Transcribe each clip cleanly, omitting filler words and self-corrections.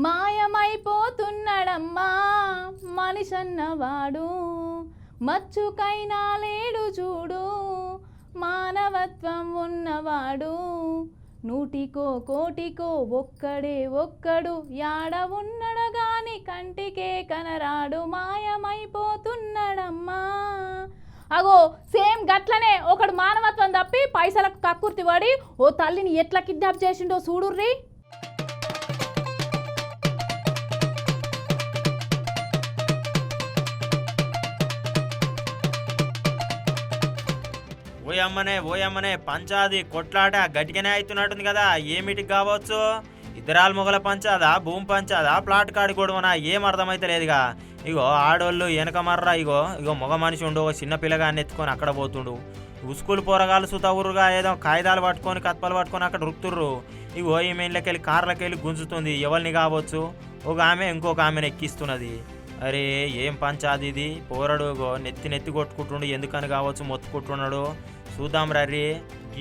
మాయమైపోతున్నాడమ్మా మనిషన్నవాడు, మచ్చుకైనా లేడు చూడు మానవత్వం ఉన్నవాడు. నూటికో కోటికో ఒక్కడే ఒక్కడు, యాడ ఉన్నడు గాని కంటికే కనరాడు, మాయమైపోతున్నాడమ్మా. అగో సేమ్ గట్లనే ఒకడు మానవత్వం తప్పి పైసలకు కక్కుర్తి పడి ఓ తల్లిని ఎట్లా కిడ్నాప్ చేసిండో చూడుర్రి. ఓయమ్మనే పంచాది కొట్లాట గట్టిగానే అవుతున్నట్టుంది కదా. ఏమిటికి కావచ్చు? ఇద్దరాల మొగల పంచాదా, భూమి పంచాదా, ప్లాట్ కాడి గొడవనా, ఏం అర్థమైతే లేదుగా. ఇగో ఆడోళ్ళు వెనక మర్రా ఇగో మగ మనిషి ఉండు ఒక చిన్న పిల్లగాన్ని ఎత్తుకొని అక్కడ పోతుండు. స్కూల్ పోరగాళ్ళు సుతవురుగా ఏదో కాగితాలు పట్టుకొని కత్పలు పట్టుకొని అక్కడ రుక్తుర్రు. ఇగో ఈ మెయిన్లకెళ్ళి కార్లకెళ్ళి గుంజుతుంది. ఎవరిని కావచ్చు? ఒక ఆమె ఇంకొక ఆమెను ఎక్కిస్తున్నది. అరే ఏం పంచాది ఇది. పోరడు నెత్తి కొట్టుకుంటుండు. ఎందుకని కావచ్చు మొత్తుకుంటున్నాడు. చూద్దాం రర్రి.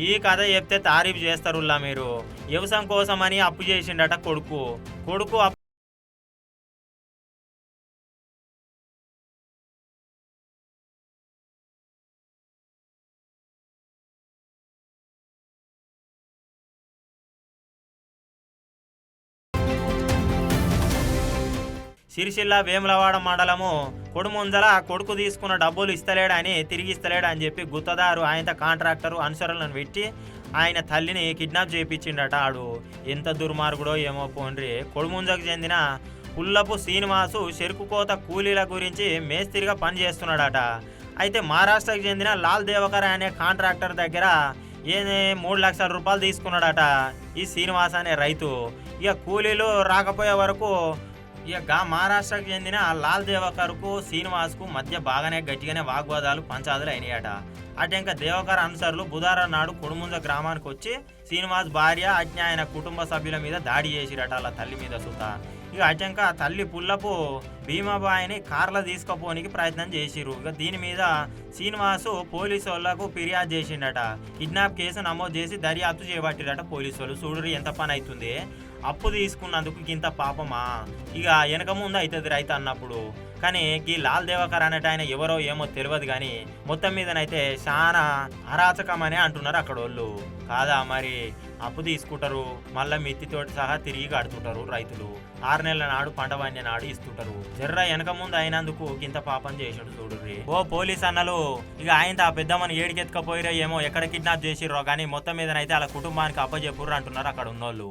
ఈ కథ చెప్తే తారీఫ్ చేస్తారులా మీరు. వ్యవసాయం కోసమని అప్పు చేసిండట కొడుకు. సిరిసిల్ల వేములవాడ మండలము కొడుముంజల కొడుకు తీసుకున్న డబ్బులు ఇస్తలేడని తిరిగి ఇస్తలేడని చెప్పి గుత్తదారు ఆయన కాంట్రాక్టరు అనుసరణలను పెట్టి ఆయన తల్లిని కిడ్నాప్ చేయించిండట. ఆడు ఎంత దుర్మార్గుడో ఏమో పోండ్రి. కొడుముంజకు చెందిన పుల్లపు శ్రీనివాసు చెరుకు కోత కూలీల గురించి మేస్త్రిగా పనిచేస్తున్నాడట. అయితే మహారాష్ట్రకు చెందిన లాల్ దేవకర్ అనే కాంట్రాక్టర్ దగ్గర 3 లక్షల రూపాయలు తీసుకున్నాడట ఈ శ్రీనివాస్ అనే రైతు. ఇక కూలీలు రాకపోయే వరకు ఇక మహారాష్ట్రకు చెందిన లాల్ దేవకర్కు శ్రీనివాస్కు మధ్య బాగానే గట్టిగానే వాగ్వాదాలు పంచాదులు అయినాయట. అటెంక దేవకర్ అనుసరులు బుధవారం నాడు కొడుముంజ గ్రామానికి వచ్చి శ్రీనివాస్ భార్య అజ్ఞ ఆయన కుటుంబ సభ్యుల మీద దాడి చేసిరట వాళ్ళ తల్లి మీద సుత. ఇక అటెంక తల్లి పుల్లపు భీమాబాయిని కార్లో తీసుకుపోనికి ప్రయత్నం చేసిరు. ఇక దీని మీద శ్రీనివాసు పోలీసు వాళ్లకు ఫిర్యాదు చేసిండట. కిడ్నాప్ కేసు నమోదు చేసి దర్యాప్తు చేపట్టిరట పోలీసు వాళ్ళు. చూడరు ఎంత పని అవుతుంది. అప్పు తీసుకున్నందుకు ఇంత పాపమా? ఇక వెనక ముందు అవుతుంది రైతు అన్నప్పుడు. కానీ ఈ లాల్ దేవకర్ అనేట ఆయన ఎవరో ఏమో తెలియదు. కానీ మొత్తం మీదనైతే చాలా అరాచకమనే అంటున్నారు అక్కడ వాళ్ళు. కాదా మరి? అప్పు తీసుకుంటారు, మళ్ళీ మిత్తితోటి సహా తిరిగి కడుతుంటారు రైతులు. 6 నెలల నాడు పంట పండిన నాడు ఇస్తుంటారు. జర్ర వెనక ముందు అయినందుకు ఇంత పాపం చేసాడు చూడుర్రి. ఓ పోలీస్ అన్నలు ఇక ఆయన ఆ పెద్దమ్మని ఏడికెత్తుకపోయిరో ఏమో, ఎక్కడ కిడ్నాప్ చేసిర్రో కానీ మొత్తం మీదనైతే వాళ్ళ కుటుంబానికి అప్పచెప్పుర్రు అంటున్నారు అక్కడ ఉన్నోళ్ళు.